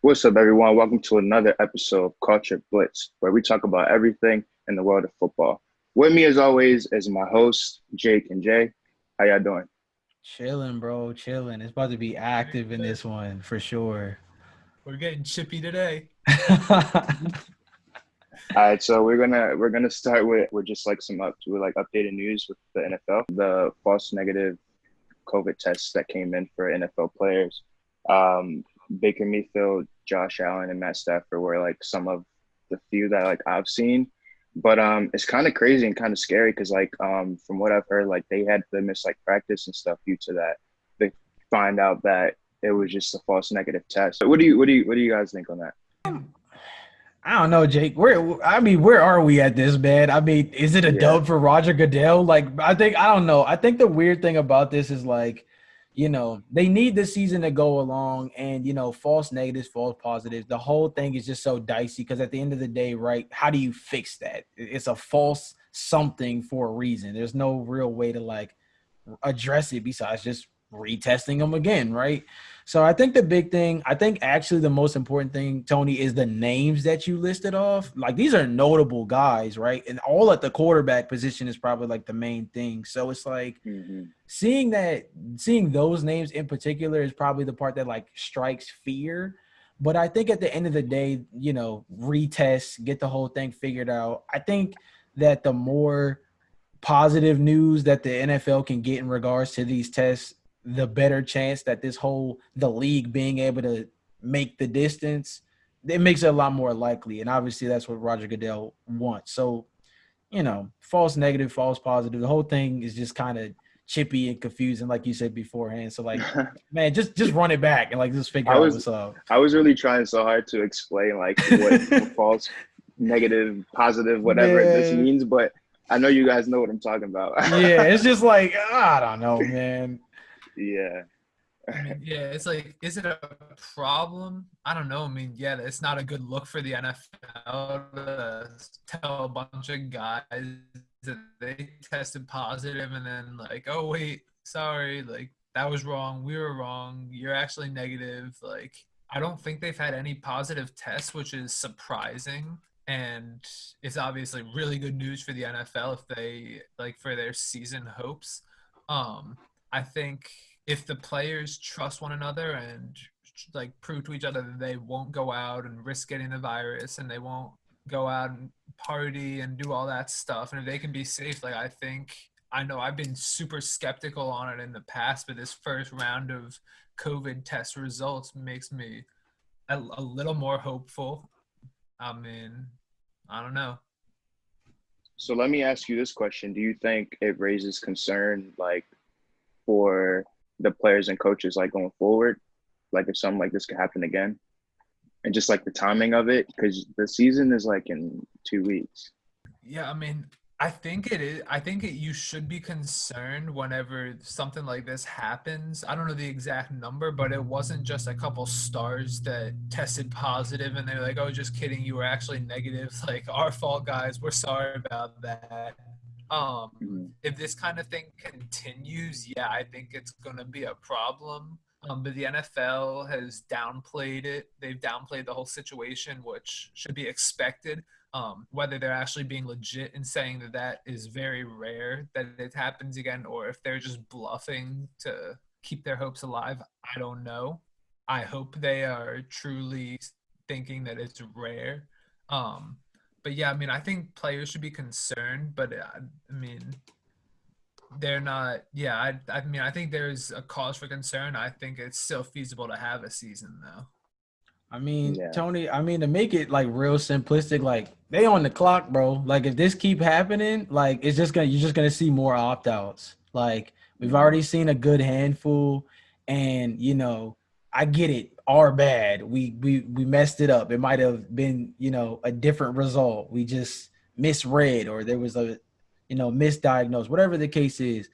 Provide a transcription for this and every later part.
What's up, everyone? Welcome to another episode of Culture Blitz, where we talk about everything in the world of football. With me, as always, is my hosts, Jake and Jay. How y'all doing? Chilling, bro. Chilling. It's about to be active in Good. this one for sure. We're getting chippy today. All right, so we're gonna start with just like with updated news with the NFL, the false negative COVID tests that came in for NFL players. Um, Baker Mayfield, Josh Allen, and Matt Stafford were like some of the few that like I've seen. But it's kind of crazy and kind of scary because from what I've heard, like they had to miss like practice and stuff due to that. They find out that it was just a false negative test. So what do you guys think on that? I don't know, Jake. Where are we at this, man? I mean, is it a Yeah. dub for Roger Goodell? Like, I don't know. I think the weird thing about this is like, they need the season to go along and, false negatives, false positives. The whole thing is just so dicey because at the end of the day, right, how do you fix that? It's a false something for a reason. There's no real way to like address it besides just retesting them again, right? So I think the big thing, I think actually the most important thing, Tony, is the names that you listed off. Like these are notable guys, right? And all at the quarterback position is probably like the main thing. So it's like Hmm. seeing those names in particular is probably the part that like strikes fear. But I think at the end of the day, retest, get the whole thing figured out. I think that the more positive news that the NFL can get in regards to these tests, the better chance that the league being able to make the distance, it makes it a lot more likely. And obviously that's what Roger Goodell wants. So, false negative, false positive, the whole thing is just kind of chippy and confusing, like you said beforehand. So like, man, just run it back and like just figure I out was what's up. I was really trying so hard to explain like what false negative, positive, whatever this Man. means, but I know you guys know what I'm talking about. Yeah, it's just like, I don't know, man. Yeah. I mean, yeah, it's like, is it a problem? I don't know. I mean, yeah, it's not a good look for the NFL to tell a bunch of guys that they tested positive and then like, oh wait, sorry, like that was wrong. We were wrong. You're actually negative. Like, I don't think they've had any positive tests, which is surprising. And it's obviously really good news for the NFL if they like for their season hopes. I think if the players trust one another and like prove to each other that they won't go out and risk getting the virus and they won't go out and party and do all that stuff, and if they can be safe, like I know I've been super skeptical on it in the past, but this first round of COVID test results makes me a little more hopeful. I mean, I don't know. So let me ask you this question. Do you think it raises concern like for the players and coaches like going forward? Like if something like this could happen again? And just like the timing of it, because the season is like in 2 weeks. Yeah, I mean, I think it is. I think you should be concerned whenever something like this happens. I don't know the exact number, but it wasn't just a couple stars that tested positive and they're like, "Oh, just kidding, you were actually negative." Like, our fault, guys. We're sorry about that. Mhm. If this kind of thing continues, yeah, I think it's gonna be a problem. But the NFL has downplayed it. They've downplayed the whole situation, which should be expected. Whether they're actually being legit and saying that that is very rare that it happens again, or if they're just bluffing to keep their hopes alive, I don't know. I hope they are truly thinking that it's rare. Um, but yeah, I mean, I think players should be concerned, but I mean, they're not. Yeah, I mean, I think there's a cause for concern. I think it's still feasible to have a season though. I mean, Yeah. Tony, to make it like real simplistic, like they on the clock, bro. Like if this keep happening, like you're just gonna see more opt-outs. Like we've Mhm. already seen a good handful, and I get it, our bad. We messed it up. It might have been, a different result. We just misread or there was a, misdiagnosed, whatever the case is.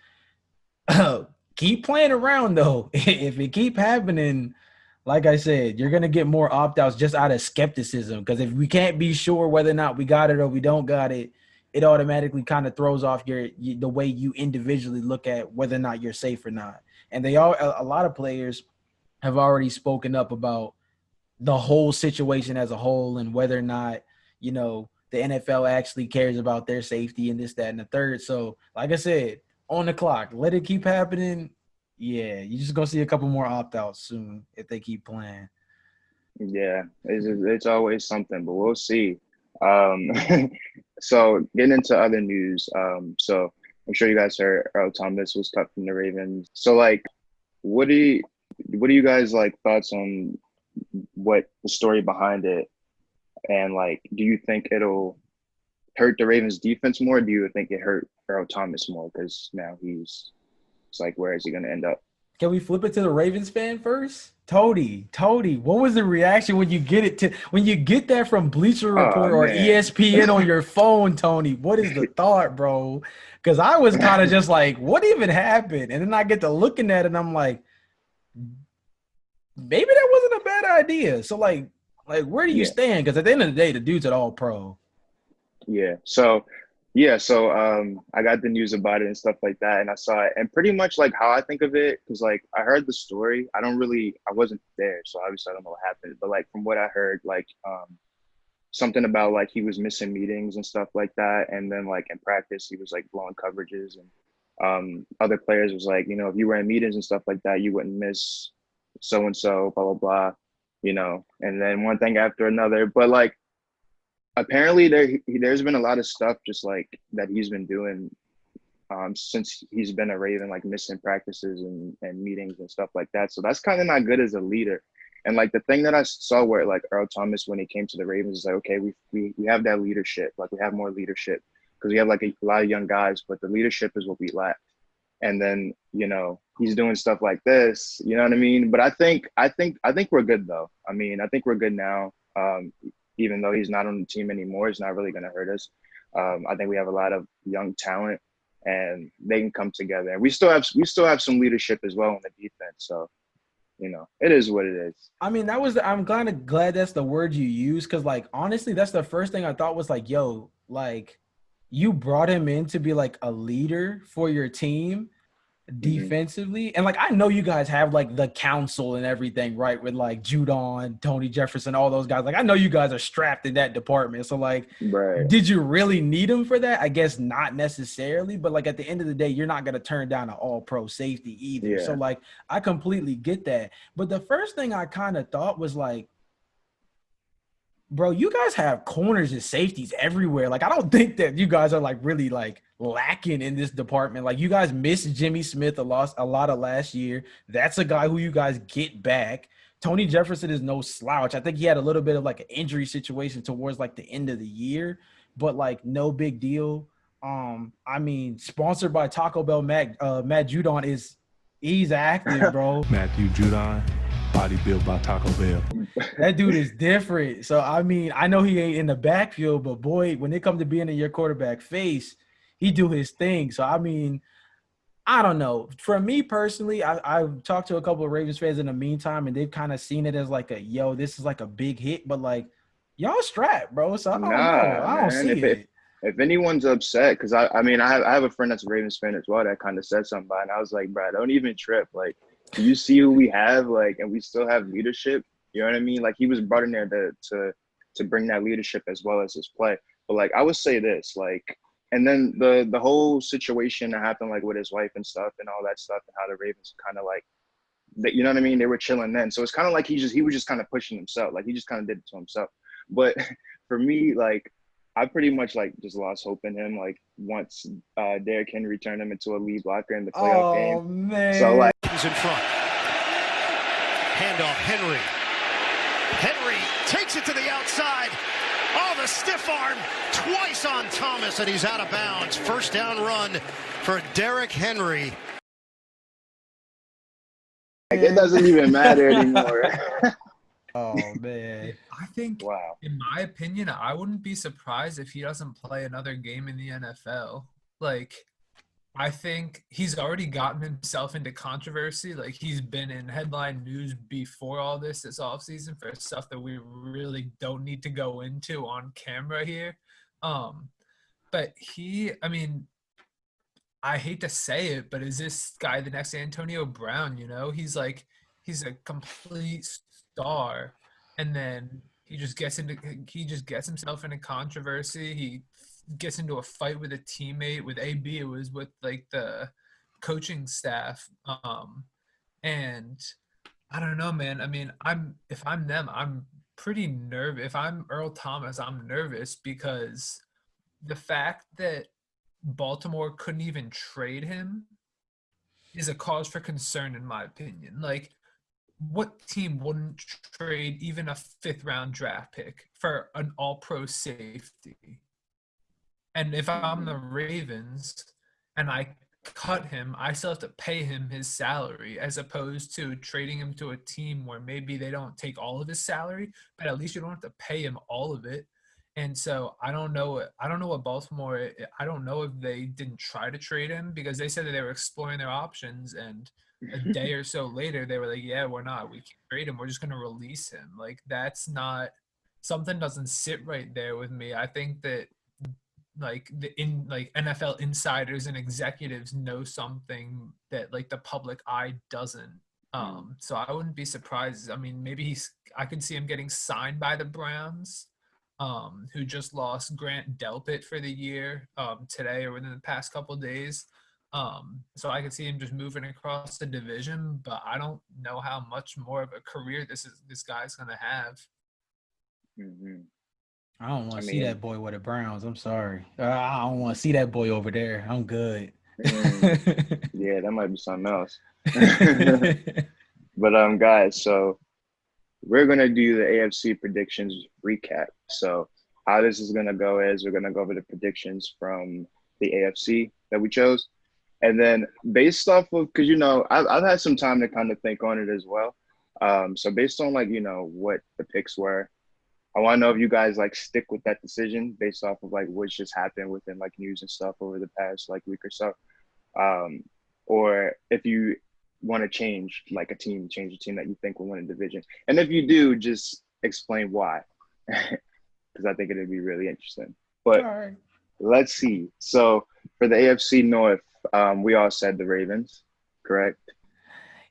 Keep playing around though. If it keep happening, like I said, you're gonna get more opt-outs just out of skepticism. Because if we can't be sure whether or not we got it or we don't got it, it automatically kind of throws off the way you individually look at whether or not you're safe or not. And a lot of players have already spoken up about the whole situation as a whole and whether or not, you know, the NFL actually cares about their safety and this, that, and the third. So, like I said, on the clock, let it keep happening. Yeah, you're just gonna see a couple more opt-outs soon if they keep playing. Yeah, it's always something, but we'll see. Um, so getting into other news, so I'm sure you guys heard Earl Thomas was cut from the Ravens. So like, what do you guys like thoughts on what the story behind it, and like, do you think it'll hurt the Ravens defense more? Or do you think it hurt Earl Thomas more because now it's like, where is he going to end up? Can we flip it to the Ravens fan first? Tony, what was the reaction when you get that from Bleacher Oh Report or man, ESPN on your phone, Tony? What is the thought, bro? Because I was kind of just like, what even happened? And then I get to looking at it and I'm like, maybe that wasn't a bad idea. So like where do you yeah. stand? Because at the end of the day, the dude's at all pro. Yeah. So I got the news about it and stuff like that, and I saw it, and pretty much like how I think of it, because like I heard the story. I wasn't there, so obviously I don't know what happened. But like from what I heard, like something about like he was missing meetings and stuff like that, and then like in practice he was like blowing coverages, and other players was like, if you were in meetings and stuff like that, you wouldn't miss so and so, blah blah blah, and then one thing after another. But like apparently there's been a lot of stuff just like that he's been doing since he's been a Raven, like missing practices and meetings and stuff like that. So that's kind of not good as a leader. And like the thing that I saw where like Earl Thomas, when he came to the Ravens, is like, okay, we have that leadership, like we have more leadership because we have like a lot of young guys, but the leadership is what we lack. And then he's doing stuff like this, you know what I mean? But I think we're good though. I mean, I think we're good now. Even though he's not on the team anymore, it's not really going to hurt us. I think we have a lot of young talent, and they can come together. And we still have some leadership as well on the defense. So, it is what it is. I mean, I'm kind of glad that's the word you use, because like honestly, that's the first thing I thought was like, yo, like you brought him in to be like a leader for your team defensively. And like I know you guys have like the council and everything, right? With like Judon, Tony Jefferson, all those guys. Like I know you guys are strapped in that department. So like, right. Did you really need him for that? I guess not necessarily, but like at the end of the day, you're not gonna turn down an all-pro safety either. Yeah. So like I completely get that. But the first thing I kind of thought was like, bro, you guys have corners and safeties everywhere. Like, I don't think that you guys are like really like lacking in this department. Like, you guys missed Jimmy Smith a lot of last year. That's a guy who you guys get back. Tony Jefferson is no slouch. I think he had a little bit of like an injury situation towards like the end of the year, but like no big deal. I mean, sponsored by Taco Bell, Matt Judon he's active, bro. Matthew Judon. Body built by Taco Bell. That dude is different. So, I mean, I know he ain't in the backfield, but boy, when it comes to being in your quarterback face, he do his thing. So, I mean, I don't know. For me personally, I've talked to a couple of Ravens fans in the meantime, and they've kind of seen it as like this is like a big hit, but like, y'all strapped, bro. So, I don't know. I don't see it. If anyone's upset, because I mean, I have a friend that's a Ravens fan as well that kind of said something about it, and I was like, bro, don't even trip. Like, do you see who we have, like, and we still have leadership? You know what I mean? Like, he was brought in there to bring that leadership as well as his play. But like, I would say this, like, and then the whole situation that happened, like with his wife and stuff and all that stuff, and how the Ravens kind of like, you know what I mean? They were chilling then, so it's kind of like he was just kind of pushing himself, like he just kind of did it to himself. But for me, like, I pretty much like just lost hope in him. Like once Derrick Henry turned him into a lead blocker in the playoff game. Man. So like he's in front. Handoff, Henry. Henry takes it to the outside. Oh, the stiff arm twice on Thomas, and he's out of bounds. First down run for Derrick Henry. Like, it doesn't even matter anymore. Oh, man. I think, wow. In my opinion, I wouldn't be surprised if he doesn't play another game in the NFL. Like, I think he's already gotten himself into controversy. Like, he's been in headline news before all this offseason for stuff that we really don't need to go into on camera here. But I mean, I hate to say it, but is this guy the next Antonio Brown? He's a complete star, and then he just gets himself into controversy. He gets into a fight with a teammate. With AB, it was with like the coaching staff. And I don't know, man. I mean, if I'm them, I'm pretty nervous. If I'm Earl Thomas, I'm nervous because the fact that Baltimore couldn't even trade him is a cause for concern, in my opinion. Like, what team wouldn't trade even a 5th-round draft pick for an all-pro safety? And if I'm the Ravens and I cut him, I still have to pay him his salary, as opposed to trading him to a team where maybe they don't take all of his salary, but at least you don't have to pay him all of it. And so I don't know what Baltimore, I don't know if they didn't try to trade him, because they said that they were exploring their options, and a day or so later they were like, yeah, we can't trade him, we're just going to release him. Like, that's not, something doesn't sit right there with me. I think that like NFL insiders and executives know something that like the public eye doesn't. So I wouldn't be surprised. I mean, maybe I could see him getting signed by the Browns, who just lost Grant Delpit for the year today or within the past couple of days. So I could see him just moving across the division, but I don't know how much more of a career this guy's gonna have. Mm-hmm. I don't want to see that boy with the Browns. I'm sorry. I don't want to see that boy over there. I'm good. Yeah, that might be something else. But guys, so we're gonna do the AFC predictions recap. So how this is gonna go is we're gonna go over the predictions from the AFC that we chose, and then based off of, because I've had some time to kind of think on it as well. So based on like what the picks were, I want to know if you guys like stick with that decision based off of like what's just happened within like news and stuff over the past like week or so, or if you want to change a team that you think will win a division, and if you do, just explain why, because I think it'd be really interesting. But right. Let's see. So for the AFC North, we all said the Ravens, correct?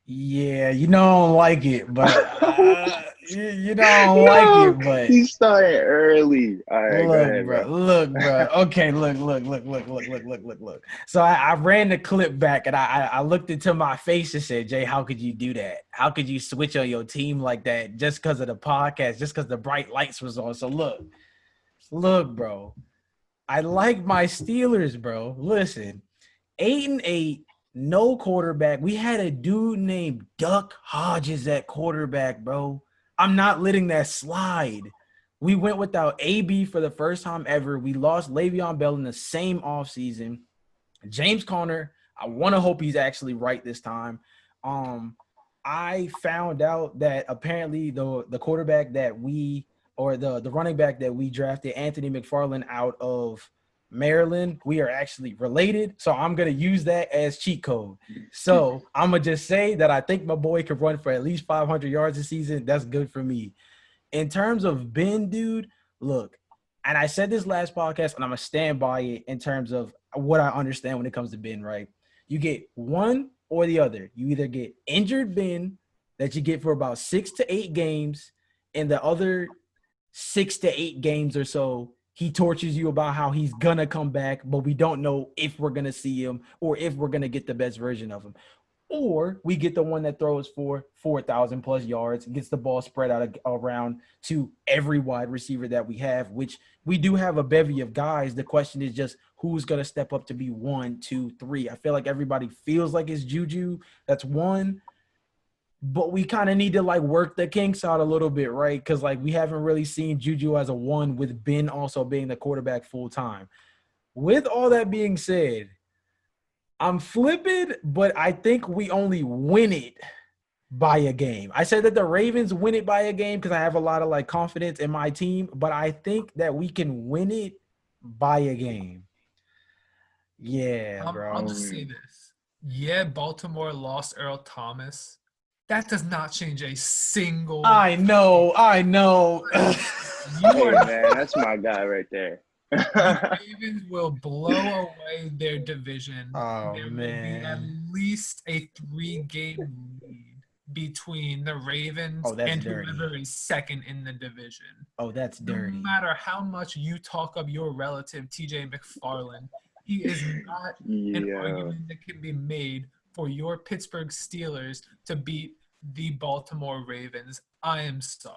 Yeah, I don't like it, but don't like it, but he started early. All right, look, go ahead, bro. bro. Look, bro. Okay, look. So I ran the clip back and I looked into my face and said, Jay, how could you do that? How could you switch on your team like that just because of the podcast, just because the bright lights was on? So look, bro. I like my Steelers, bro. Listen, 8-8. No quarterback. We had a dude named Duck Hodges at quarterback, bro. I'm not letting that slide. We went without AB for the first time ever. We lost Le'Veon Bell in the same offseason. James Conner, I want to hope he's actually right this time. I found out that apparently the quarterback that the running back that we drafted, Anthony McFarland, out of Maryland, we are actually related, so I'm gonna use that as cheat code. So I'm gonna just say that I think my boy could run for at least 500 yards this season. That's good for me. In terms of Ben, dude, look, and I said this last podcast, and I'm gonna stand by it in terms of what I understand when it comes to Ben. Right, you get one or the other. You either get injured Ben that you get for about 6 to 8 games, and the other 6 to 8 games or so, he tortures you about how he's going to come back, but we don't know if we're going to see him or if we're going to get the best version of him. Or we get the one that throws for 4,000 plus yards, gets the ball spread out around to every wide receiver that we have, which we do have a bevy of guys. The question is just who's going to step up to be 1, 2, 3. I feel like everybody feels like it's Juju. That's one. But we kind of need to work the kinks out a little bit, right? Because we haven't really seen Juju as a 1 with Ben also being the quarterback full time. With all that being said, I'm flipping, but I think we only win it by a game. I said that the Ravens win it by a game because I have a lot of confidence in my team, but I think that we can win it by a game. Yeah, bro. I'll just say this. Yeah, Baltimore lost Earl Thomas. That does not change a single. I know. Hey, man, that's my guy right there. The Ravens will blow away their division. Oh, there man. will be at least a 3-game lead between the Ravens Oh, that's and dirty. whoever is second in the division. Oh, that's dirty. No matter how much you talk of your relative, T.J. McFarland, he is not an argument that can be made for your Pittsburgh Steelers to beat the Baltimore Ravens. I am sorry.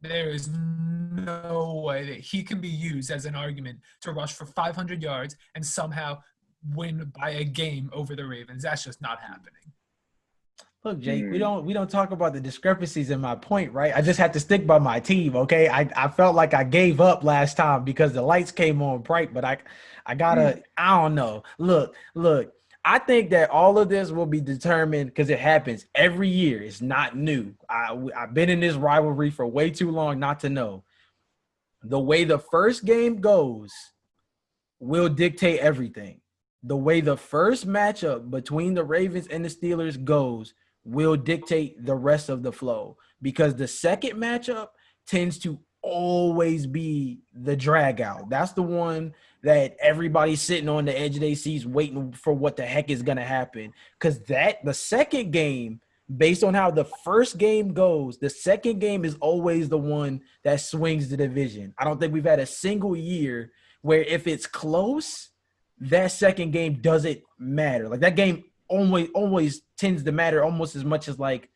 There is no way that he can be used as an argument to rush for 500 yards and somehow win by a game over the Ravens. That's just not happening. Look, Jake, we don't talk about the discrepancies in my point, right? I just had to stick by my team, okay? I felt like I gave up last time because the lights came on bright, but I gotta, I don't know. Look, I think that all of this will be determined because it happens every year. It's not new. I've been in this rivalry for way too long not to know. The way the first game goes will dictate everything. The way the first matchup between the Ravens and the Steelers goes will dictate the rest of the flow, because the second matchup tends to always be the drag out. That's the one that everybody's sitting on the edge of their seats waiting for what the heck is going to happen. Because the second game, based on how the first game goes, the second game is always the one that swings the division. I don't think we've had a single year where if it's close, that second game doesn't matter. Like that game always tends to matter almost as much as like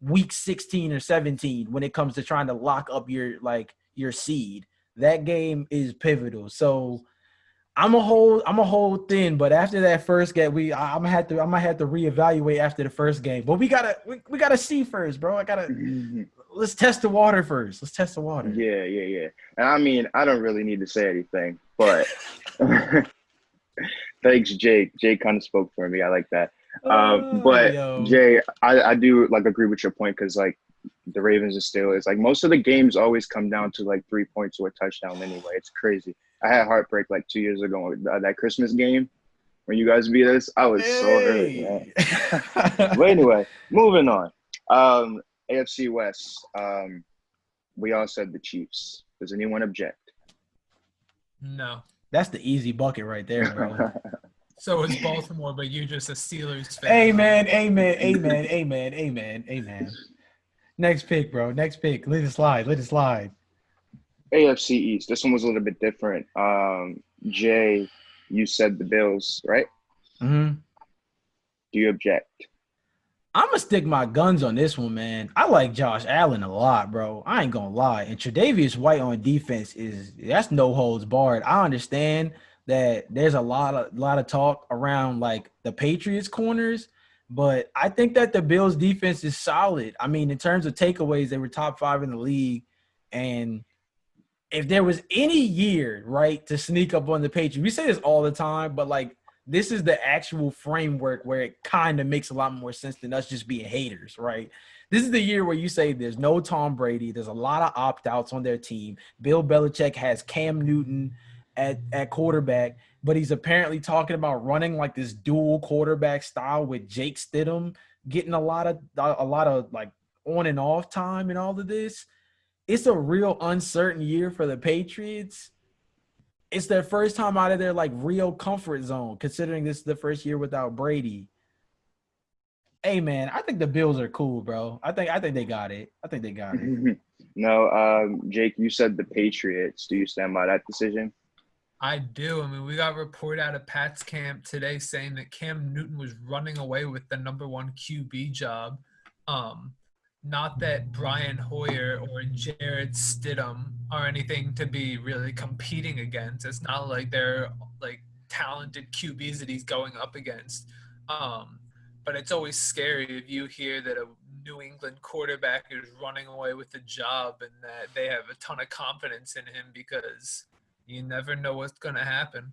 week 16 or 17 when it comes to trying to lock up your seed. That game is pivotal. So I'm a hold thin, but after that first game, I'm gonna have to reevaluate after the first game. But we gotta see first, bro. Let's test the water first. Let's test the water. Yeah. And I mean, I don't really need to say anything, but thanks, Jake. Jake kind of spoke for me. I like that. Jay, I do like agree with your point, because like the Ravens and Steelers, like most of the games always come down to like 3 points or a touchdown anyway. It's crazy. I had heartbreak like 2 years ago, that Christmas game when you guys beat us. I was so hurt, man. But anyway, moving on. AFC West. We all said the Chiefs. Does anyone object? No. That's the easy bucket right there, bro. So is Baltimore, but you're just a Steelers fan. Amen. Next pick, bro. Next pick. Let it slide. AFC East. This one was a little bit different. Jay, you said the Bills, right? Mm-hmm. Do you object? I'm going to stick my guns on this one, man. I like Josh Allen a lot, bro. I ain't going to lie. And Tre'Davious White on defense that's no holds barred. I understand that there's a lot of talk around like the Patriots corners, but I think that the Bills defense is solid. I mean, in terms of takeaways, they were top 5 in the league. And if there was any year, right, to sneak up on the Patriots, we say this all the time, but like this is the actual framework where it kind of makes a lot more sense than us just being haters, right? This is the year where you say there's no Tom Brady. There's a lot of opt-outs on their team. Bill Belichick has Cam Newton at quarterback, but he's apparently talking about running like this dual quarterback style with Jake Stidham getting a lot of like on and off time and all of this. It's a real uncertain year for the Patriots. It's their first time out of their like real comfort zone, considering this is the first year without Brady. Hey man, I think the Bills are cool, bro. I think they got it. No, Jake, you said the Patriots. Do you stand by that decision? I do. I mean, we got a report out of Pat's camp today saying that Cam Newton was running away with the number 1 QB job. Not that Brian Hoyer or Jared Stidham are anything to be really competing against. It's not like they're like talented QBs that he's going up against. But it's always scary if you hear that a New England quarterback is running away with the job and that they have a ton of confidence in him, because you never know what's going to happen.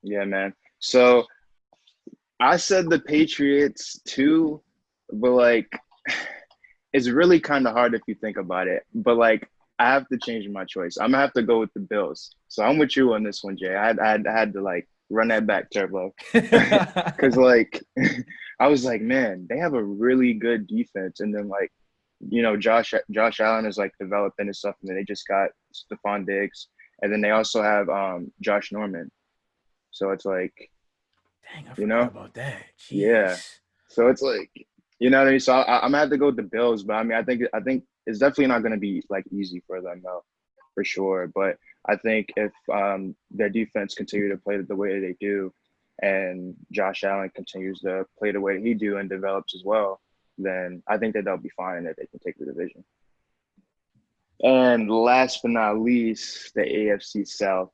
Yeah, man. So I said the Patriots too, but like it's really kind of hard if you think about it. But like I have to change my choice. I'm gonna have to go with the Bills. So I'm with you on this one, Jay. I had to like run that back, Turbo, because like I was like, man, they have a really good defense, and then like, you know, Josh Allen is like developing and stuff, and then they just got Stephon Diggs, and then they also have Josh Norman. So it's like, dang, I forgot about that. Jeez. Yeah. So it's like You know what I mean? So I'm gonna have to go with the Bills, but I mean, I think it's definitely not gonna be like easy for them though, for sure. But I think if their defense continue to play the way they do, and Josh Allen continues to play the way he do and develops as well, then I think that they'll be fine and that they can take the division. And last but not least, the AFC South.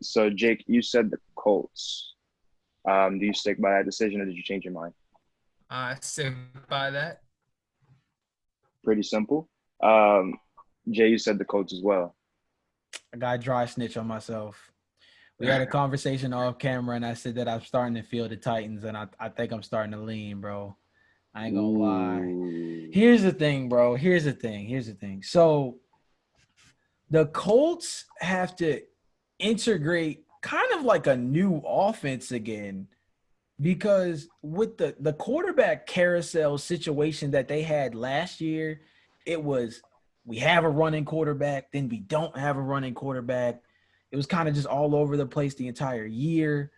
So Jake, you said the Colts. Do you stick by that decision or did you change your mind? I stick by that. Pretty simple. Jay, you said the Colts as well. I got a dry snitch on myself. We had a conversation off camera, and I said that I'm starting to feel the Titans, and I think I'm starting to lean, bro. I ain't gonna lie. Here's the thing, bro. Here's the thing. So the Colts have to integrate kind of like a new offense again, because with the quarterback carousel situation that they had last year, it was we have a running quarterback, then we don't have a running quarterback. It was kind of just all over the place the entire year.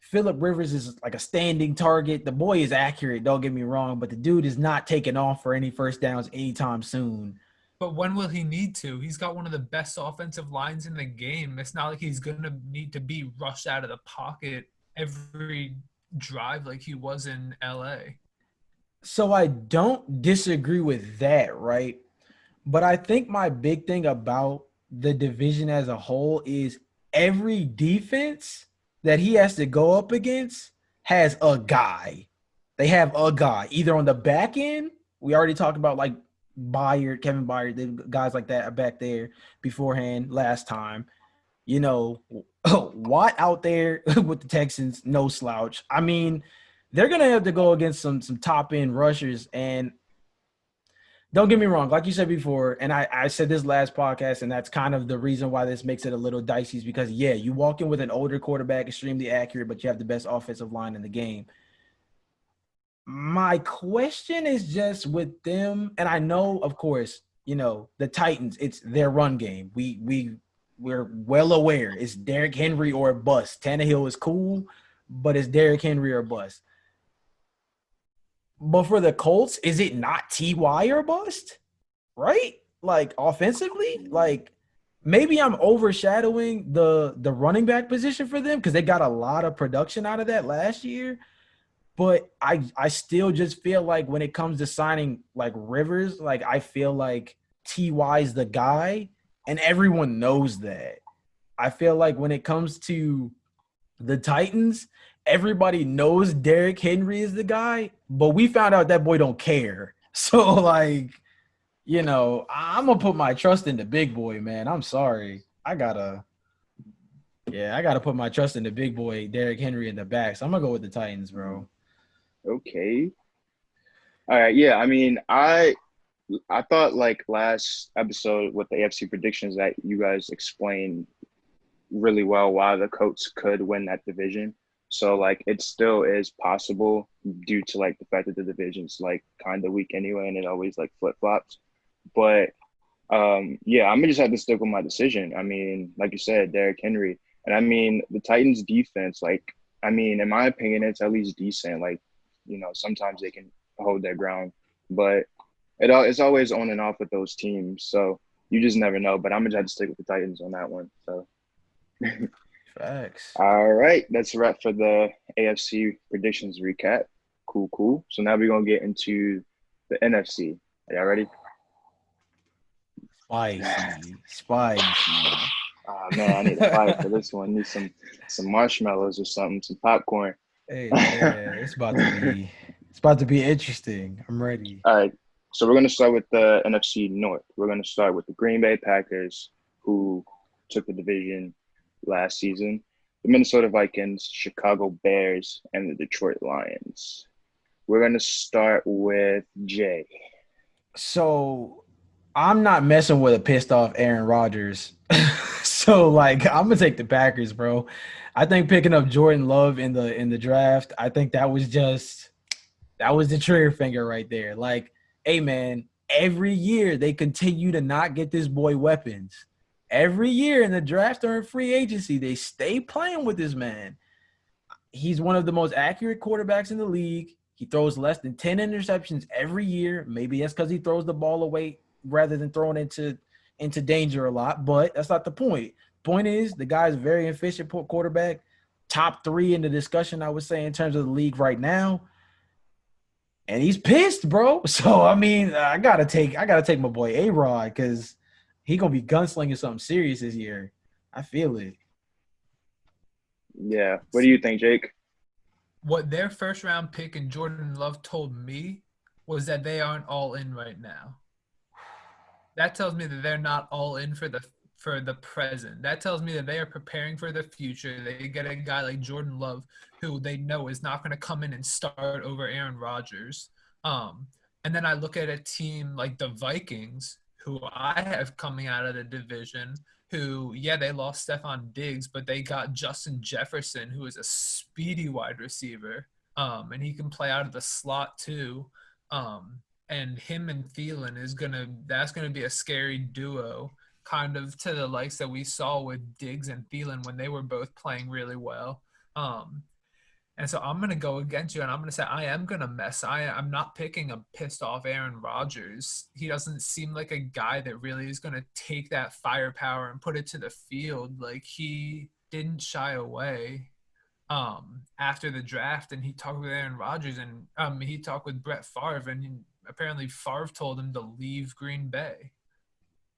Phillip Rivers is like a standing target. The boy is accurate, don't get me wrong, but the dude is not taking off for any first downs anytime soon. But when will he need to? He's got one of the best offensive lines in the game. It's not like he's going to need to be rushed out of the pocket every drive like he was in LA. So I don't disagree with that, right? But I think my big thing about the division as a whole is every defense that he has to go up against has a guy. They have a guy either on the back end. We already talked about like Byard, Kevin Byard, the guys like that back there beforehand last time. You know, Watt out there with the Texans, no slouch. I mean, they're going to have to go against some top-end rushers. And don't get me wrong, like you said before, and I said this last podcast, and that's kind of the reason why this makes it a little dicey is because, yeah, you walk in with an older quarterback, extremely accurate, but you have the best offensive line in the game. My question is just with them, and I know, of course, you know, the Titans, it's their run game. We're well aware it's Derrick Henry or bust. Tannehill is cool, but it's Derrick Henry or bust. But for the Colts, is it not T.Y. or bust? Right? Like, offensively? Like, maybe I'm overshadowing the running back position for them because they got a lot of production out of that last year. But I still just feel like when it comes to signing, like, Rivers, like, I feel like T.Y. is the guy, and everyone knows that. I feel like when it comes to the Titans – everybody knows Derrick Henry is the guy, but we found out that boy don't care. So, like, you know, I'm going to put my trust in the big boy, man. I'm sorry. I got to put my trust in the big boy, Derrick Henry, in the back. So I'm going to go with the Titans, bro. Okay. All right. Yeah, I mean, I thought, like, last episode with the AFC predictions that you guys explained really well why the Colts could win that division. So, like, it still is possible due to, like, the fact that the division's, like, kind of weak anyway, and it always, like, flip-flops. But, yeah, I'm going to just have to stick with my decision. I mean, like you said, Derrick Henry. And, I mean, the Titans' defense, like, I mean, in my opinion, it's at least decent. Like, you know, sometimes they can hold their ground. But it's always on and off with those teams. So, you just never know. But I'm going to have to stick with the Titans on that one. So, Facts. All right, that's a wrap for the AFC predictions recap. Cool. So now we're going to get into the NFC. Are y'all ready? Spicy. Oh, man, I need a fire for this one. Need some marshmallows or something, some popcorn. Hey, yeah, it's about to be interesting. I'm ready. All right, so we're going to start with the NFC North. We're going to start with the Green Bay Packers, who took the division last season, the Minnesota Vikings, Chicago Bears, and the Detroit Lions. We're going to start with Jay. So I'm not messing with a pissed off Aaron Rodgers. So, like, I'm going to take the Packers, bro. I think picking up Jordan Love in the draft, I think that was the trigger finger right there. Like, hey, man, every year they continue to not get this boy weapons. Every year in the draft or in free agency, they stay playing with this man. He's one of the most accurate quarterbacks in the league. He throws less than 10 interceptions every year. Maybe that's because he throws the ball away rather than throwing into danger a lot, but that's not the point. Point is, the guy's a very efficient quarterback, top 3 in the discussion, I would say, in terms of the league right now. And he's pissed, bro. So I mean, I gotta take my boy A-Rod because he gonna be gunslinging something serious this year. I feel it. Yeah. What do you think, Jake? What their first round pick and Jordan Love told me was that they aren't all in right now. That tells me that they're not all in for the present. That tells me that they are preparing for the future. They get a guy like Jordan Love, who they know is not going to come in and start over Aaron Rodgers. And then I look at a team like the Vikings, who I have coming out of the division, who, yeah, they lost Stephon Diggs, but they got Justin Jefferson, who is a speedy wide receiver, and he can play out of the slot too. And him and Thielen that's gonna be a scary duo, kind of to the likes that we saw with Diggs and Thielen when they were both playing really well. And so I'm going to go against you, and I'm going to say I am going to mess. I'm not picking a pissed off Aaron Rodgers. He doesn't seem like a guy that really is going to take that firepower and put it to the field. Like, he didn't shy away after the draft, and he talked with Aaron Rodgers, and he talked with Brett Favre, and apparently Favre told him to leave Green Bay.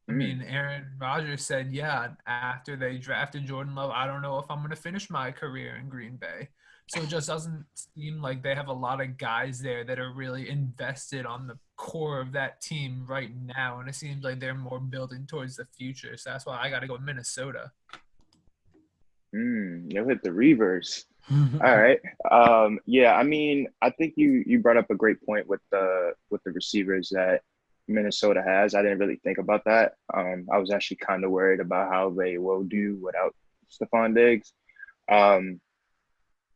I mean, Aaron Rodgers said, yeah, after they drafted Jordan Love, I don't know if I'm going to finish my career in Green Bay. So it just doesn't seem like they have a lot of guys there that are really invested on the core of that team right now. And it seems like they're more building towards the future. So that's why I got to go with Minnesota. You hit the reverse. All right. Yeah, I mean, I think you brought up a great point with the receivers that Minnesota has. I didn't really think about that. I was actually kind of worried about how they will do without Stephon Diggs.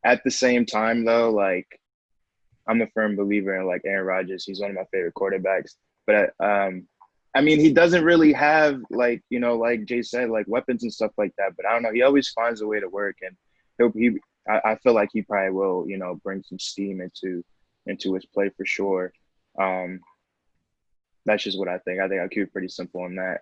At the same time, though, like, I'm a firm believer in, like, Aaron Rodgers. He's one of my favorite quarterbacks. But, I mean, he doesn't really have, like, you know, like Jay said, like, weapons and stuff like that. But I don't know. He always finds a way to work. And I feel like he probably will, you know, bring some steam into his play for sure. That's just what I think. I think I'll keep it pretty simple on that.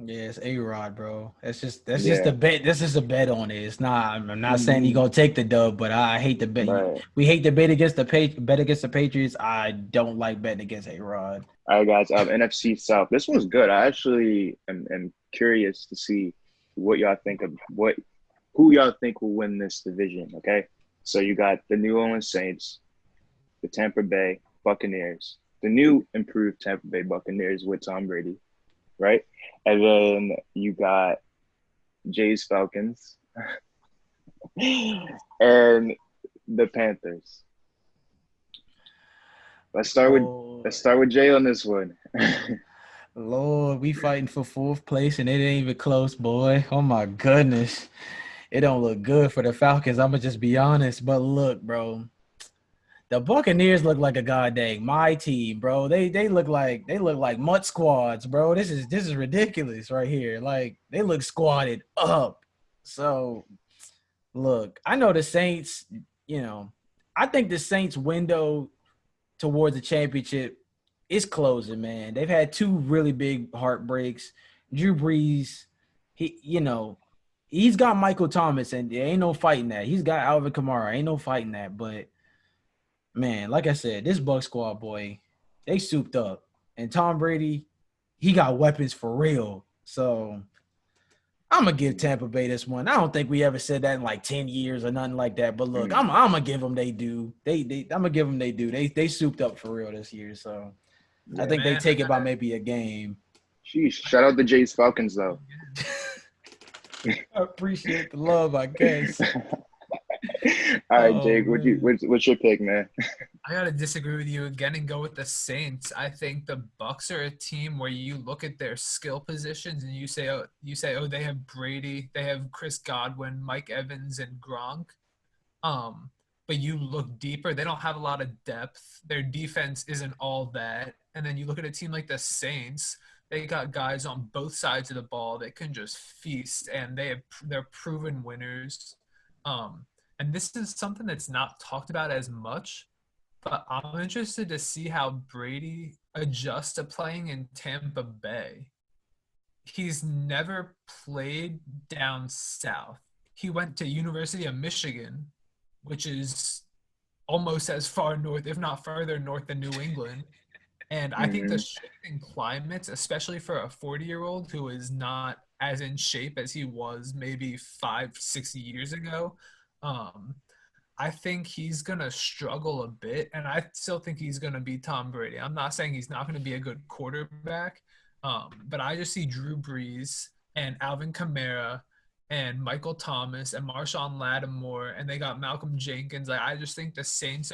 Yeah, it's A-Rod, bro. That's just a bet. This is a bet on it. It's not. I'm not saying he gonna take the dub, but I hate to bet. Right. We hate to bet against the Patriots. I don't like betting against A-Rod. All right, guys. NFC South. This one's good. I actually am curious to see what y'all think of who y'all think will win this division. Okay, so you got the New Orleans Saints, the Tampa Bay Buccaneers, the new improved Tampa Bay Buccaneers with Tom Brady. Right? And then you got Jay's Falcons and the Panthers. Let's start with Jay on this one. Lord, we fighting for 4th place and it ain't even close, boy. Oh my goodness. It don't look good for the Falcons. I'm gonna just be honest. But look, bro. The Buccaneers look like a goddamn my team, bro. They look like mutt squads, bro. This is ridiculous right here. Like, they look squatted up. So, look, I know the Saints, you know, I think the Saints window towards the championship is closing, man. They've had 2 really big heartbreaks. Drew Brees, he's got Michael Thomas, and there ain't no fighting that. He's got Alvin Kamara. Ain't no fighting that, but man, like I said, this Buck squad, boy, they souped up. And Tom Brady, he got weapons for real. So I'm going to give Tampa Bay this one. I don't think we ever said that in like 10 years or nothing like that. But look, I'm going to give them they do. I'm going to give them they do. They souped up for real this year. So I think they take it by maybe a game. Sheesh. Shout out to Jay's Falcons, though. I appreciate the love, I guess. All right, Jake, what's your pick, man? I gotta disagree with you again and go with the Saints. I think the Bucs are a team where you look at their skill positions and you say, oh, they have Brady, they have Chris Godwin, Mike Evans, and Gronk. But you look deeper, they don't have a lot of depth. Their defense isn't all that. And then you look at a team like the Saints. They got guys on both sides of the ball that can just feast, and they're proven winners. And this is something that's not talked about as much, but I'm interested to see how Brady adjusts to playing in Tampa Bay. He's never played down south. He went to University of Michigan, which is almost as far north, if not further north than New England. And I think the shift in climates, especially for a 40-year-old who is not as in shape as he was maybe 5-6 years ago, I think he's going to struggle a bit. And I still think he's going to be Tom Brady. I'm not saying he's not going to be a good quarterback, but I just see Drew Brees and Alvin Kamara and Michael Thomas and Marshawn Lattimore, and they got Malcolm Jenkins. Like, I just think the Saints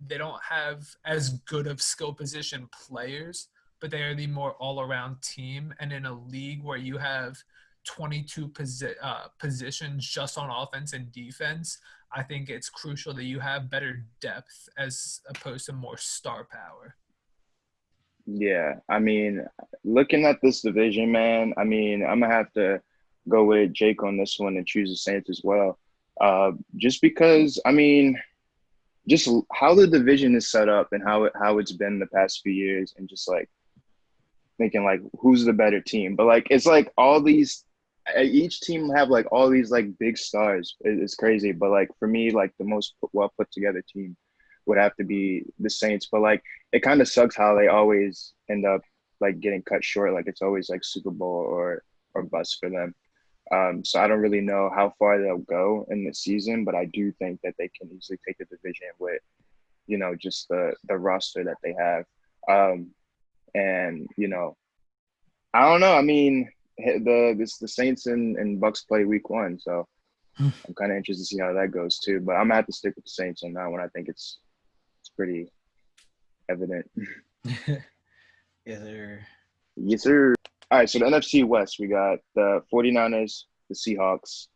they don't have as good of skill position players, but they are the more all-around team. And in a league where you have 22 positions just on offense and defense, I think it's crucial that you have better depth as opposed to more star power. Yeah, I mean, looking at this division, man, I mean, I'm going to have to go with Jake on this one and choose the Saints as well. Just because, I mean, just how the division is set up and how it's been the past few years, and just like thinking like who's the better team. But like it's like all these each team have like all these like big stars. It's crazy. But like for me, like the most well put together team would have to be the Saints. But like it kind of sucks how they always end up like getting cut short. Like it's always like Super Bowl or bust for them. So I don't really know how far they'll go in the season, but I do think that they can easily take the division with, you know, just the roster that they have. And, you know, I don't know. I mean, the Saints and Bucks play week 1, so I'm kind of interested to see how that goes too. But I'm gonna have to stick with the Saints on that one. I think it's pretty evident. Yes, sir. Yes, sir. All right, so the NFC West, we got the 49ers, the Seahawks,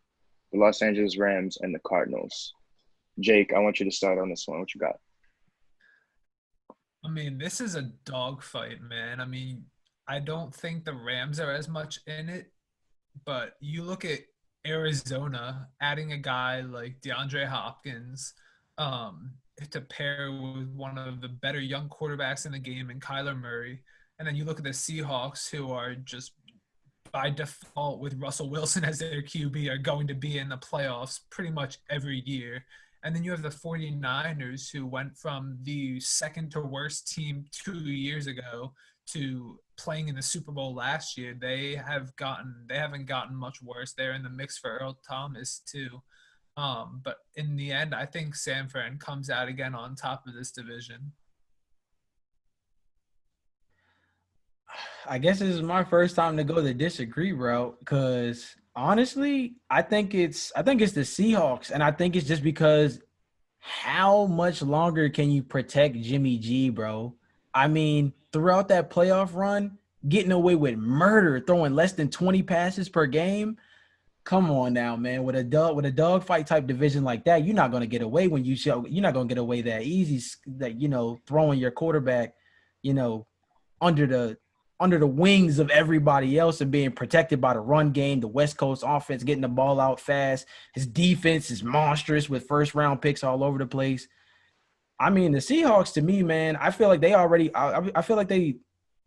the Los Angeles Rams, and the Cardinals. Jake, I want you to start on this one. What you got? I mean, this is a dogfight, man. I mean, I don't think the Rams are as much in it, but you look at Arizona adding a guy like DeAndre Hopkins to pair with one of the better young quarterbacks in the game in Kyler Murray. And then you look at the Seahawks, who are just by default with Russell Wilson as their QB, are going to be in the playoffs pretty much every year. And then you have the 49ers, who went from the second to worst team 2 years ago to playing in the Super Bowl last year. They haven't gotten much worse. They're in the mix for Earl Thomas too. But in the end, I think San Fran comes out again on top of this division. I guess this is my first time to go the disagree route, because honestly, I think it's the Seahawks, and I think it's just because how much longer can you protect Jimmy G, bro? I mean, throughout that playoff run, getting away with murder, throwing less than 20 passes per game. Come on now, man. With a dogfight type division like that, you're not gonna get away you're not gonna get away that easy. That, you know, throwing your quarterback, you know, under the wings of everybody else and being protected by the run game, the West Coast offense getting the ball out fast. His defense is monstrous with first-round picks all over the place. I mean, the Seahawks, to me, man, I feel like I feel like they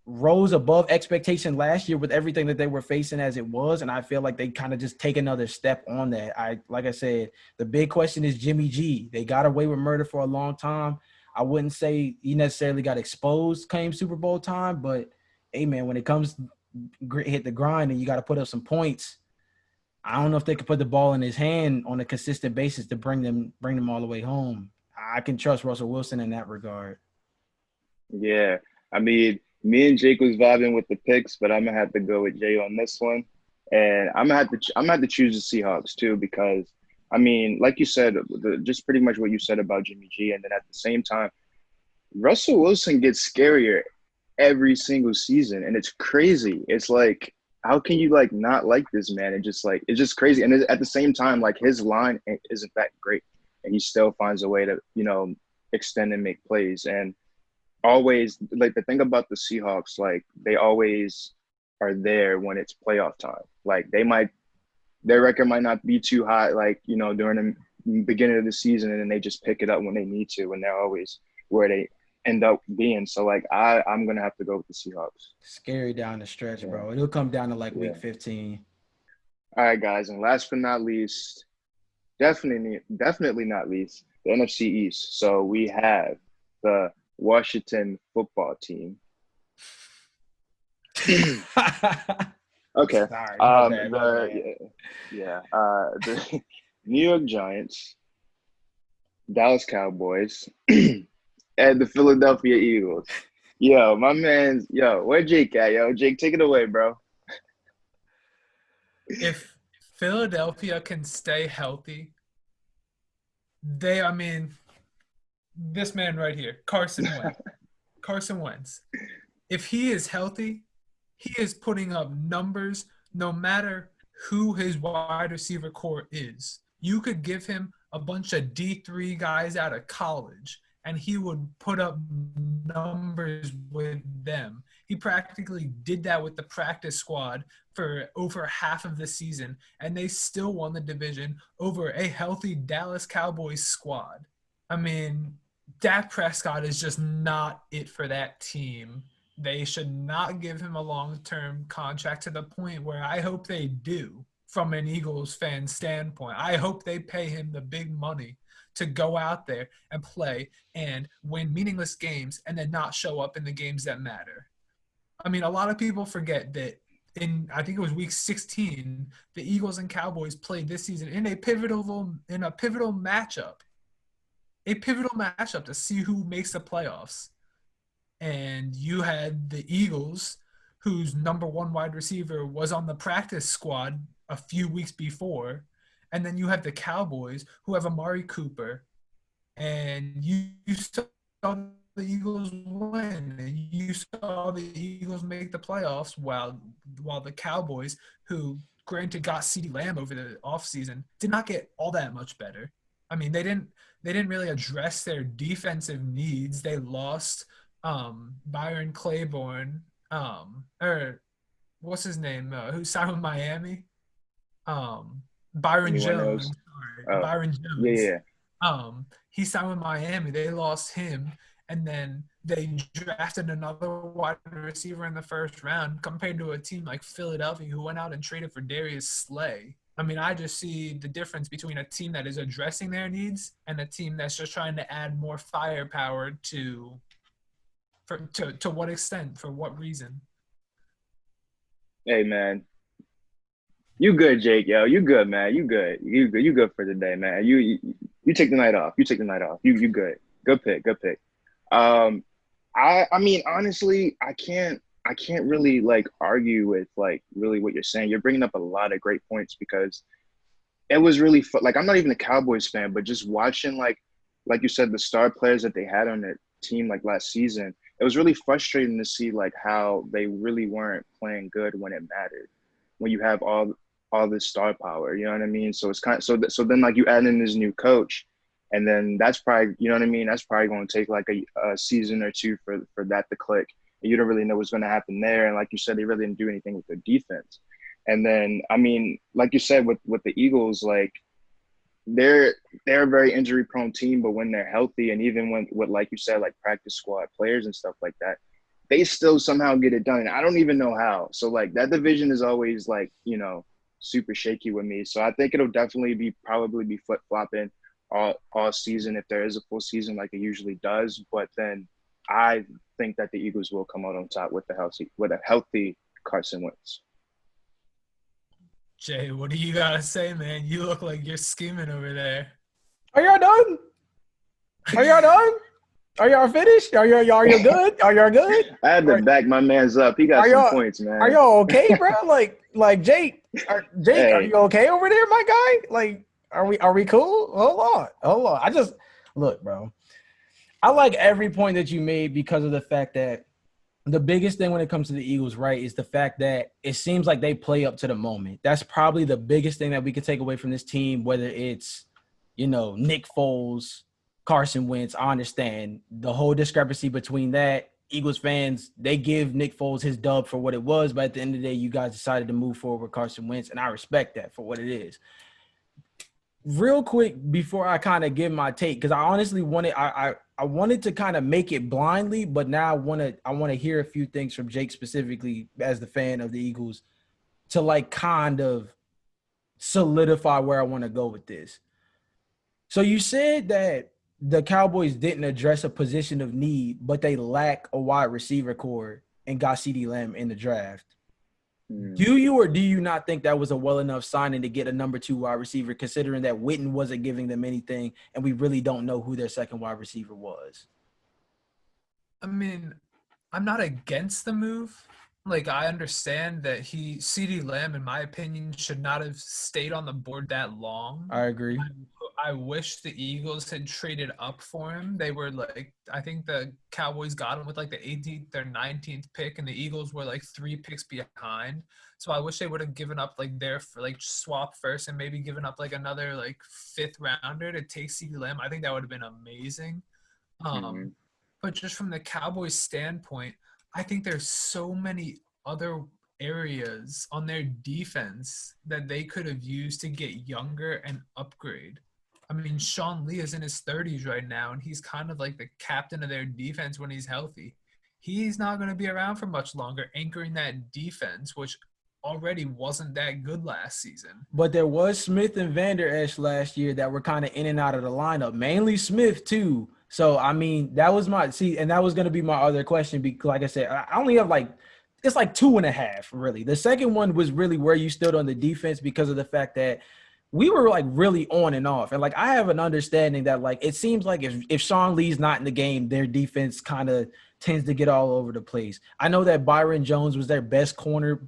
rose above expectation last year with everything that they were facing as it was, and I feel like they kind of just take another step on that. Like I said, the big question is Jimmy G. They got away with murder for a long time. I wouldn't say he necessarily got exposed came Super Bowl time, but hey, man, when it comes hit the grind and you got to put up some points, I don't know if they could put the ball in his hand on a consistent basis to bring them all the way home. I can trust Russell Wilson in that regard. Yeah, I mean, me and Jake was vibing with the picks, but I'm gonna have to go with Jay on this one, and I'm gonna have to choose the Seahawks too, because I mean, like you said, just pretty much what you said about Jimmy G, and then at the same time, Russell Wilson gets scarier every single season, and it's crazy. It's like, how can you like not like this man? And just like, it's just crazy. And at the same time, like his line isn't that great, and he still finds a way to, you know, extend and make plays. And always, like, the thing about the Seahawks, like they always are there when it's playoff time. Like their record might not be too high, like, you know, during the beginning of the season, and then they just pick it up when they need to, and they're always where they end up being. So like I'm gonna have to go with the Seahawks. Scary down the stretch, Yeah. bro. It'll come down to like Yeah. week 15. All right, guys, and last but not least, definitely not least, the NFC East. So we have the Washington football team. Okay. Sorry, my bad. The New York Giants, Dallas Cowboys, and the Philadelphia Eagles. Yo, my man's where Jake at? Yo, Jake, take it away, bro. If Philadelphia can stay healthy, this man right here, Carson Wentz. If he is healthy, he is putting up numbers no matter who his wide receiver core is. You could give him a bunch of D3 guys out of college, and he would put up numbers with them. He practically did that with the practice squad for over half of the season, and they still won the division over a healthy Dallas Cowboys squad. I mean, Dak Prescott is just not it for that team. They should not give him a long-term contract, to the point where I hope they do from an Eagles fan standpoint. I hope they pay him the big money to go out there and play and win meaningless games and then not show up in the games that matter. I mean, a lot of people forget that I think it was week 16, the Eagles and Cowboys played this season in a pivotal matchup. A pivotal matchup to see who makes the playoffs. And you had the Eagles, whose number one wide receiver was on the practice squad a few weeks before. And then you have the Cowboys, who have Amari Cooper. And you saw the Eagles win. And you saw the Eagles make the playoffs while the Cowboys, who granted got CeeDee Lamb over the offseason, did not get all that much better. I mean, they didn't really address their defensive needs. They lost Byron Claiborne, or what's his name, who signed with Miami? Byron Jones. Byron Jones. Yeah. He signed with Miami. They lost him, and then they drafted another wide receiver in the first round, compared to a team like Philadelphia, who went out and traded for Darius Slay. I mean, I just see the difference between a team that is addressing their needs and a team that's just trying to add more firepower to what extent, for what reason. Hey, man. You good, Jake, yo. You good, man. You good. You good for the day, man. You take the night off. You good. Good pick. I mean, honestly, I can't really like argue with like really what you're saying. You're bringing up a lot of great points, because it was really fun. Like, I'm not even a Cowboys fan, but just watching like you said, the star players that they had on their team like last season, it was really frustrating to see like how they really weren't playing good when it mattered, when you have all this star power, you know what I mean? So it's kind of, so then like you add in this new coach, and then that's probably, you know what I mean, that's probably going to take like a season or two for that to click. And you don't really know what's going to happen there. And like you said, they really didn't do anything with their defense. And then, I mean, like you said, with the Eagles, like they're a very injury prone team, but when they're healthy, and even when with, like you said, like practice squad players and stuff like that, they still somehow get it done. And I don't even know how. So like that division is always like, you know, super shaky with me. So I think it'll definitely probably be flip flopping all season, if there is a full season like it usually does. But then I think that the Eagles will come out on top with a healthy Carson Wentz. Jay, what do you gotta say, man? You look like you're scheming over there. Are y'all done? Are y'all finished? Are y'all good? Are y'all good? I had to back my man's up. He got some points, man. Are y'all okay, bro? Like Jake, hey. Are you okay over there, my guy? Like, are we cool? Hold on. Look, bro. I like every point that you made, because of the fact that the biggest thing when it comes to the Eagles, right, is the fact that it seems like they play up to the moment. That's probably the biggest thing that we could take away from this team, whether it's, you know, Nick Foles, Carson Wentz. I understand the whole discrepancy between that. Eagles fans, they give Nick Foles his dub for what it was, but at the end of the day, you guys decided to move forward with Carson Wentz, and I respect that for what it is. real quick before I kind of give my take, because I honestly wanted I wanted to kind of make it blindly, but now I want to hear a few things from Jake specifically as the fan of the Eagles to like kind of solidify where I want to go with this. So you said that the Cowboys didn't address a position of need, but they lack a wide receiver core and got CeeDee Lamb in the draft. Do you or do you not think that was a well enough signing to get a number 2 wide receiver, considering that Witten wasn't giving them anything and we really don't know who their second wide receiver was? I mean, I'm not against the move. Like, I understand that CeeDee Lamb, in my opinion, should not have stayed on the board that long. I agree. I wish the Eagles had traded up for him. They were like, I think the Cowboys got him with like the 18th or 19th pick, and the Eagles were like 3 picks behind. So I wish they would have given up like swap first and maybe given up like another like 5th rounder to take CeeDee Lamb. I think that would have been amazing. But just from the Cowboys standpoint, I think there's so many other areas on their defense that they could have used to get younger and upgrade. I mean, Sean Lee is in his 30s right now, and he's kind of like the captain of their defense when he's healthy. He's not going to be around for much longer, anchoring that defense, which already wasn't that good last season. But there was Smith and Vander Esch last year that were kind of in and out of the lineup, mainly Smith too. So, I mean, that was and that was going to be my other question because, like I said, I only have it's like 2.5, really. The second one was really where you stood on the defense because of the fact that we were like really on and off. And like, I have an understanding that like, it seems like if Sean Lee's not in the game, their defense kind of tends to get all over the place. I know that Byron Jones was their best corner.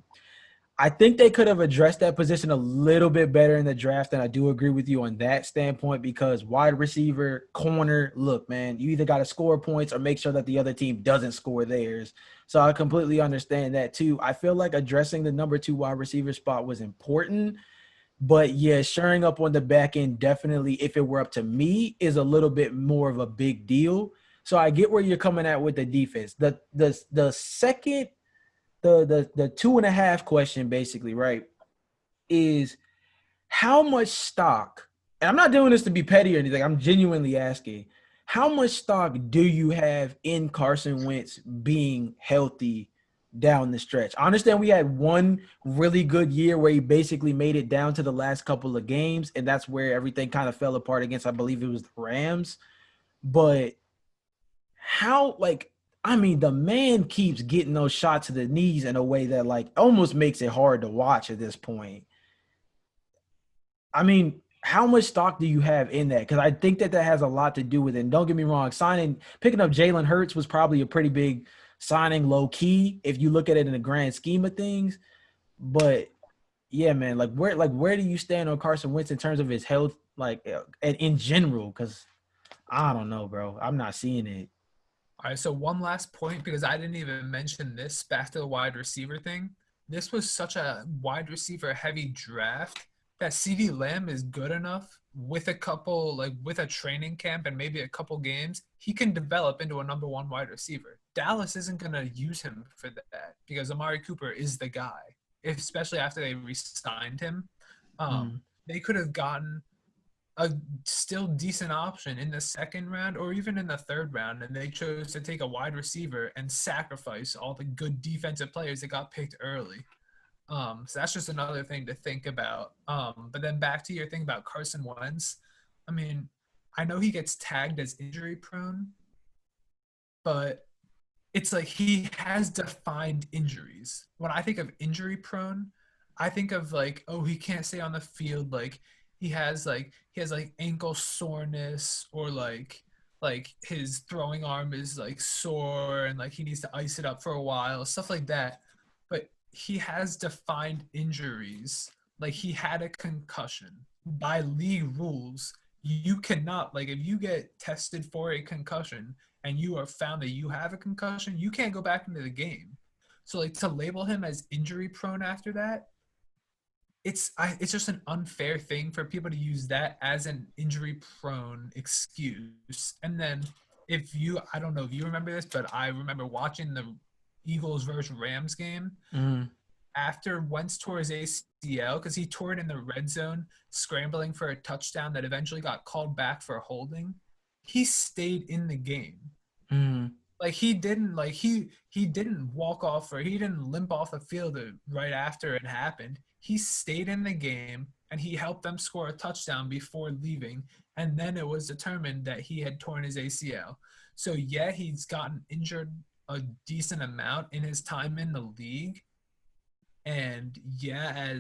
I think they could have addressed that position a little bit better in the draft, and I do agree with you on that standpoint because wide receiver, corner, look, man, you either got to score points or make sure that the other team doesn't score theirs. So I completely understand that too. I feel like addressing the number 2 wide receiver spot was important, but yeah, shoring up on the back end definitely, if it were up to me, is a little bit more of a big deal. So I get where you're coming at with the defense. The second – the 2.5 question basically, right, is how much stock, and I'm not doing this to be petty or anything, I'm genuinely asking, how much stock do you have in Carson Wentz being healthy down the stretch? I understand we had one really good year where he basically made it down to the last couple of games, and that's where everything kind of fell apart against, I believe it was the Rams. But how, like, I mean, the man keeps getting those shots to the knees in a way that, like, almost makes it hard to watch at this point. I mean, how much stock do you have in that? Because I think that has a lot to do with it. And don't get me wrong, picking up Jalen Hurts was probably a pretty big signing low key if you look at it in the grand scheme of things. But yeah, man, where do you stand on Carson Wentz in terms of his health, like in general? Because I don't know, bro. I'm not seeing it. All right, so one last point, because I didn't even mention this, back to the wide receiver thing. This was such a wide receiver heavy draft that CeeDee Lamb is good enough with with a training camp and maybe a couple games, he can develop into a number 1 wide receiver. Dallas isn't going to use him for that because Amari Cooper is the guy, especially after they re-signed him. They could have gotten a still decent option in the 2nd round or even in the 3rd round, and they chose to take a wide receiver and sacrifice all the good defensive players that got picked early. So that's just another thing to think about. But then back to your thing about Carson Wentz. I mean, I know he gets tagged as injury prone, but it's like he has defined injuries. When I think of injury prone, I think of like, oh, he can't stay on the field, like he has ankle soreness, or like his throwing arm is like sore and like he needs to ice it up for a while, stuff like that. But he has defined injuries. Like he had a concussion. By league rules, you cannot, like if you get tested for a concussion and you are found that you have a concussion, you can't go back into the game. So like to label him as injury prone after that, it's just an unfair thing for people to use that as an injury-prone excuse. And then I don't know if you remember this, but I remember watching the Eagles versus Rams game. after Wentz tore his ACL, because he tore it in the red zone, scrambling for a touchdown that eventually got called back for holding, he stayed in the game. Mm. Like he didn't he didn't walk off or he didn't limp off the field right after it happened. He stayed in the game and he helped them score a touchdown before leaving. And then it was determined that he had torn his ACL. So yeah, he's gotten injured a decent amount in his time in the league. And yeah,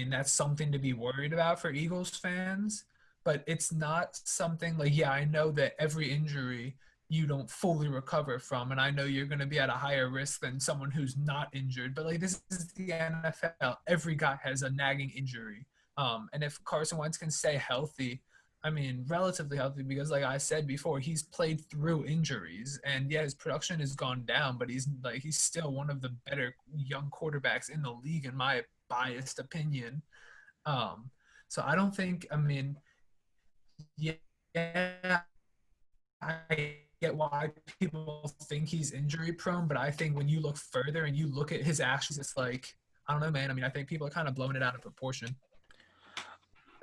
that's something to be worried about for Eagles fans, but it's not something like, yeah, I know that every injury you don't fully recover from, and I know you're going to be at a higher risk than someone who's not injured, but like this is the NFL. Every guy has a nagging injury. And if Carson Wentz can stay healthy, relatively healthy, because like I said before, he's played through injuries, and yeah, his production has gone down, but he's still one of the better young quarterbacks in the league, in my biased opinion. So I don't think, yeah, I get why people think he's injury prone, but I think when you look further and you look at his actions, it's like, I don't know, man. I think people are kind of blowing it out of proportion.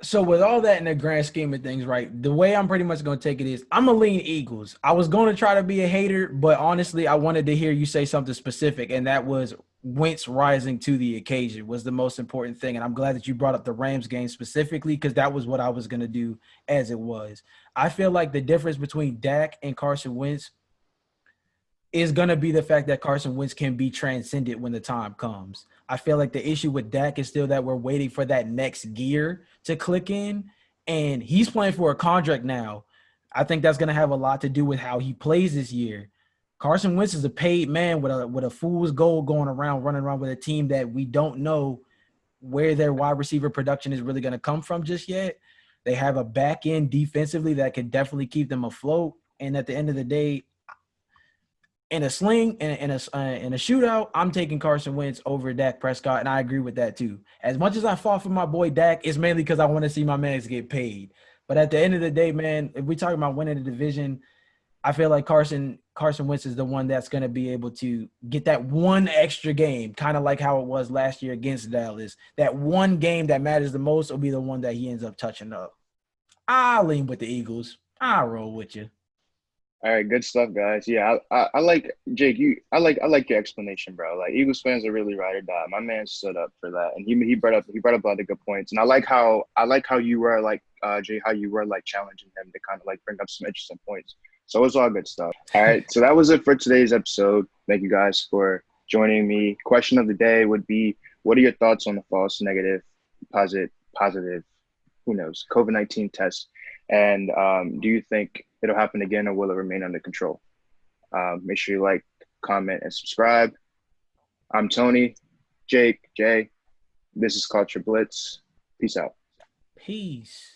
So with all that in the grand scheme of things, right, the way I'm pretty much going to take it is I'm going to lean Eagles. I was going to try to be a hater, but honestly, I wanted to hear you say something specific, and that was Wentz rising to the occasion was the most important thing. And I'm glad that you brought up the Rams game specifically, because that was what I was going to do as it was. I feel like the difference between Dak and Carson Wentz is going to be the fact that Carson Wentz can be transcended when the time comes. I feel like the issue with Dak is still that we're waiting for that next gear to click in, and he's playing for a contract now. I think that's going to have a lot to do with how he plays this year. Carson Wentz is a paid man with a fool's gold going around, running around with a team that we don't know where their wide receiver production is really going to come from just yet. They have a back end defensively that can definitely keep them afloat. And at the end of the day, in a sling and in a shootout, I'm taking Carson Wentz over Dak Prescott, and I agree with that too. As much as I fought for my boy Dak, it's mainly because I want to see my man get paid. But at the end of the day, man, if we're talking about winning the division, I feel like Carson Wentz is the one that's going to be able to get that one extra game, kind of like how it was last year against Dallas. That one game that matters the most will be the one that he ends up touching up. I lean with the Eagles. I roll with you. All right, good stuff, guys. Yeah, I like Jake. I like your explanation, bro. Like Eagles fans are really ride or die. My man stood up for that, and he brought up a lot of good points. And I like how you were like Jay, how you were like challenging him to kind of like bring up some interesting points. So it was all good stuff. All right, so that was it for today's episode. Thank you guys for joining me. Question of the day would be: what are your thoughts on the false negative, positive? Who knows? COVID-19 test. And do you think it'll happen again, or will it remain under control? Make sure you like, comment, and subscribe. I'm Tony, Jake, Jay. This is Culture Blitz. Peace out. Peace.